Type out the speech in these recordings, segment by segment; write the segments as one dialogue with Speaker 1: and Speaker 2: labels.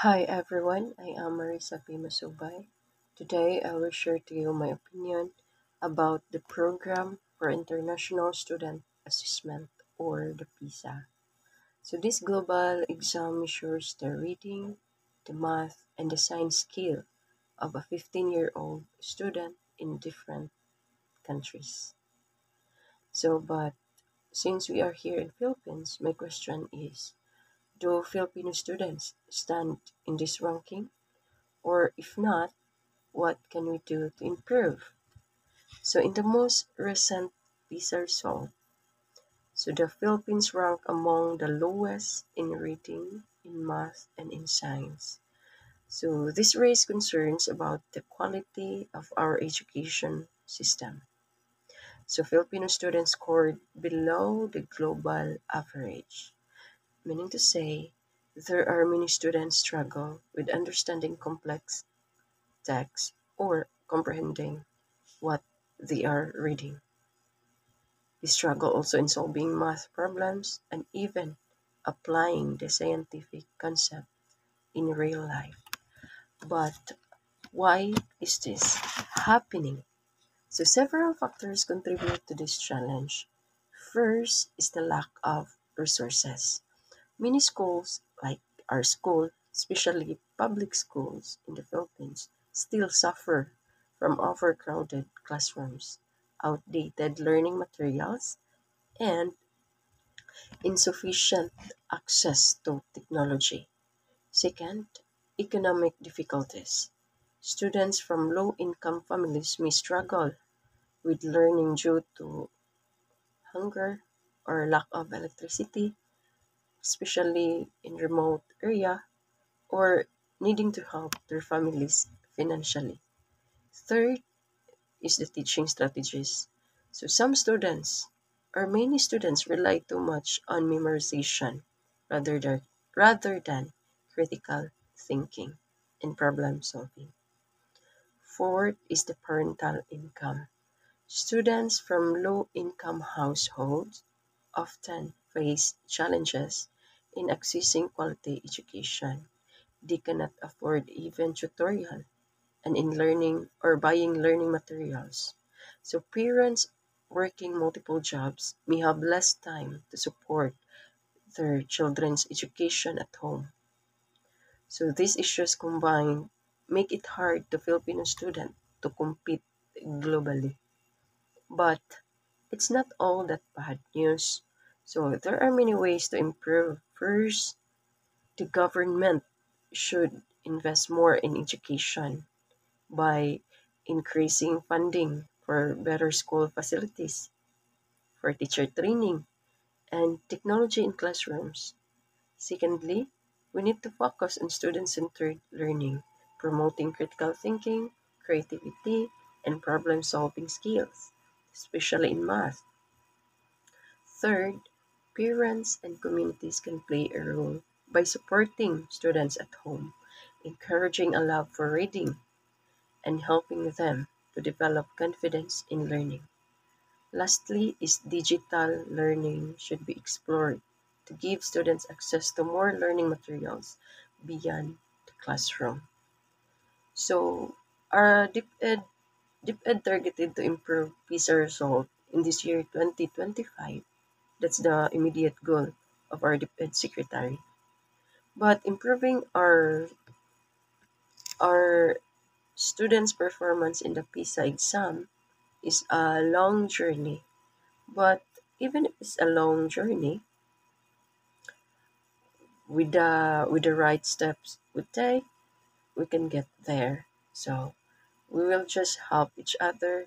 Speaker 1: Hi everyone, I am Marisa P. Masubay. Today I will share to you my opinion about the Program for International Student Assessment, or the PISA. So this global exam measures the reading, the math, and the science skill of a 15-year-old student in different countries. But since we are here in Philippines, my question is, do Filipino students stand in this ranking? Or if not, what can we do to improve? So in the most recent PISA result, the Philippines rank among the lowest in reading, in math, and in science. So this raised concerns about the quality of our education system. So Filipino students scored below the global average, meaning to say there are many students struggle with understanding complex texts or comprehending what they are reading. They struggle also in solving math problems and even applying the scientific concept in real life. But why is this happening? So several factors contribute to this challenge. First is the lack of resources. Many schools, like our school, especially public schools in the Philippines, still suffer from overcrowded classrooms, outdated learning materials, and insufficient access to technology. Second, economic difficulties. Students from low income families may struggle with learning due to hunger or lack of electricity, especially in remote area, or needing to help their families financially. Third is the teaching strategies. So some students or many students rely too much on memorization rather than rather than critical thinking and problem solving. Fourth is the parental income. Students from low income households often face challenges in accessing quality education. They cannot afford even tutorial and in learning or buying learning materials. So parents working multiple jobs may have less time to support their children's education at home. So these issues combined make it hard to Filipino students to compete globally. But it's not all that bad news. So there are many ways to improve. First, the government should invest more in education by increasing funding for better school facilities, for teacher training, and technology in classrooms. Secondly, we need to focus on student centered learning, promoting critical thinking, creativity, and problem solving skills, especially in math. Third, parents and communities can play a role by supporting students at home, encouraging a love for reading, and helping them to develop confidence in learning. Lastly is digital learning should be explored to give students access to more learning materials beyond the classroom. So our DepEd targeted to improve PISA result in this year 2025. That's the immediate goal of our DepEd secretary. But improving our students' performance in the PISA exam is a long journey. But even if it's a long journey, with the right steps we take, we can get there. So we will just help each other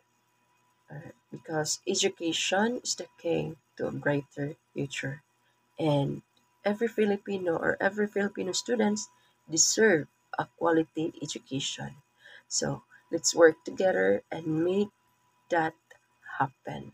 Speaker 1: because education is the key to a brighter future. And every Filipino or every Filipino students deserve a quality education. So let's work together and make that happen.